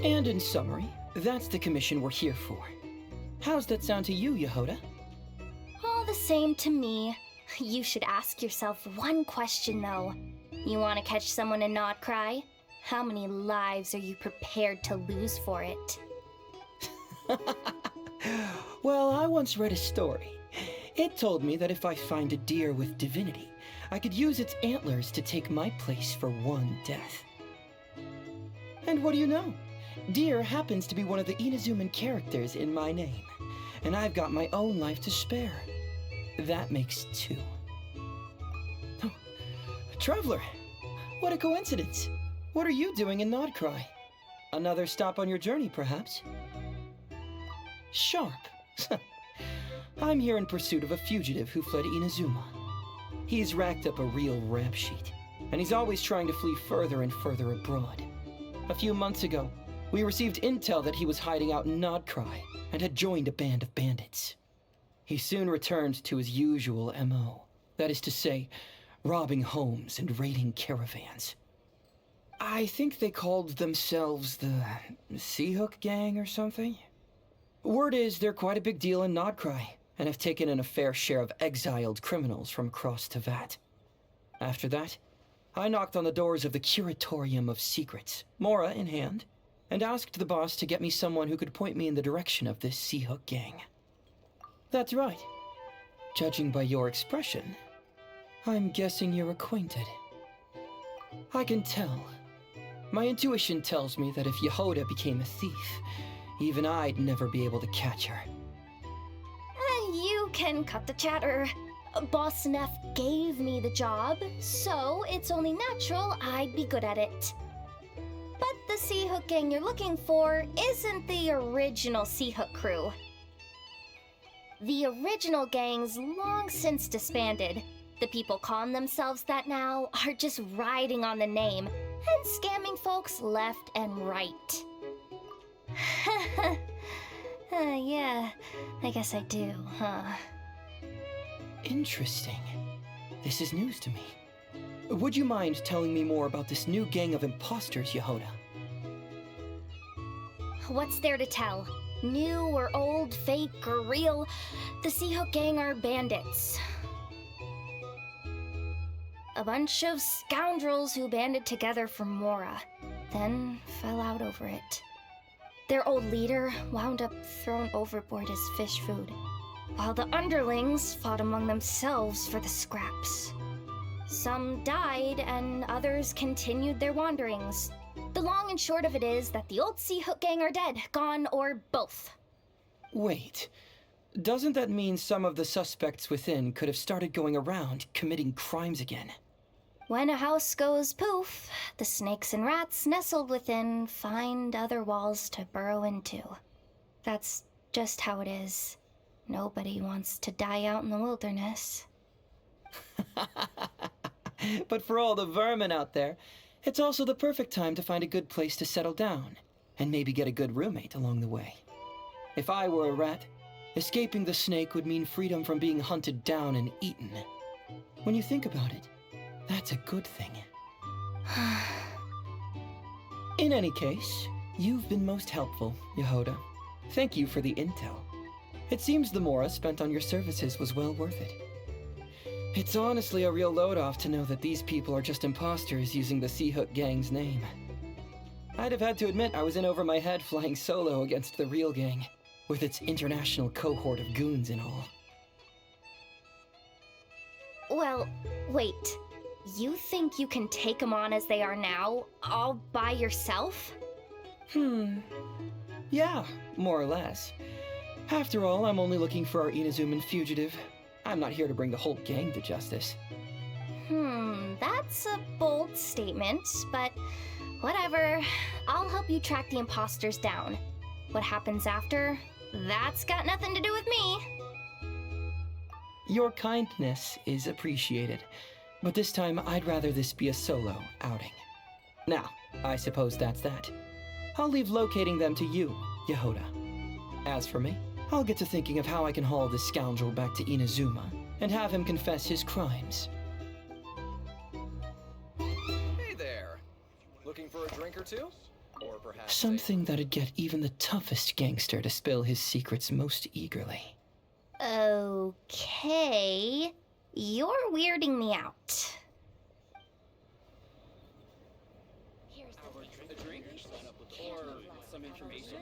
And in summary, that's the commission we're here for. How's that sound to you, Yehoda? All the same to me. You should ask yourself one question, though. You want to catch someone in Nod Cry? How many lives are you prepared to lose for it? Well, I once read a story. It told me that if I find a deer with divinity, I could use its antlers to take my place for one death. And what do you know? Deer happens to be one of the Inazuman characters in my name, and I've got my own life to spare. That makes two. Oh, Traveler, what a coincidence. What are you doing in Nodcry? Another stop on your journey, perhaps? Sharp. I'm here in pursuit of a fugitive who fled Inazuma. He's racked up a real rap sheet, and he's always trying to flee further and further abroad. A few months ago, we received intel that he was hiding out in Nodcry and had joined a band of bandits. He soon returned to his usual MO, that is to say, robbing homes and raiding caravans. I think they called themselves the Seahook Gang or something. Word is they're quite a big deal in Nodcry, and have taken in a fair share of exiled criminals from across Tevat. After that, I knocked on the doors of the Curatorium of Secrets, Mora in hand, and asked the boss to get me someone who could point me in the direction of this Seahook Gang. That's right. Judging by your expression, I'm guessing you're acquainted. I can tell. My intuition tells me that if Yehoda became a thief, even I'd never be able to catch her. You can cut the chatter. Boss Neff gave me the job, so it's only natural I'd be good at it. But the Seahook Gang you're looking for isn't the original Seahook crew. The original gang's long since disbanded. The people calling themselves that now are just riding on the name and scamming folks left and right. Yeah, I guess I do, huh? Interesting. This is news to me. Would you mind telling me more about this new gang of imposters, Yehoda? What's there to tell? New or old, fake or real, the Seahook Gang are bandits. A bunch of scoundrels who banded together for Mora, then fell out over it. Their old leader wound up thrown overboard as fish food, while the underlings fought among themselves for the scraps. Some died, and others continued their wanderings. The long and short of it is that the old Seahook Gang are dead, gone, or both. Wait, doesn't that mean some of the suspects within could have started going around committing crimes again? When a house goes poof, the snakes and rats nestled within find other walls to burrow into. That's just how it is. Nobody wants to die out in the wilderness. But for all the vermin out there, it's also the perfect time to find a good place to settle down, and maybe get a good roommate along the way. If I were a rat, escaping the snake would mean freedom from being hunted down and eaten. When you think about it, that's a good thing. In any case, you've been most helpful, Yehoda. Thank you for the intel. It seems the Mora spent on your services was well worth it. It's honestly a real load-off to know that these people are just imposters using the Seahook Gang's name. I'd have had to admit I was in over my head flying solo against the real gang, with its international cohort of goons and all. Well, wait. You think you can take them on as they are now, all by yourself? Yeah, more or less. After all, I'm only looking for our Inazuman fugitive. I'm not here to bring the whole gang to justice. That's a bold statement, but whatever. I'll help you track the imposters down. What happens after, that's got nothing to do with me. Your kindness is appreciated, but this time I'd rather this be a solo outing. Now, I suppose that's that. I'll leave locating them to you, Yehoda. As for me, I'll get to thinking of how I can haul this scoundrel back to Inazuma and have him confess his crimes. Hey there! Looking for a drink or two? Something that'd get even the toughest gangster to spill his secrets most eagerly. Okay. You're weirding me out. A drink? Or some information?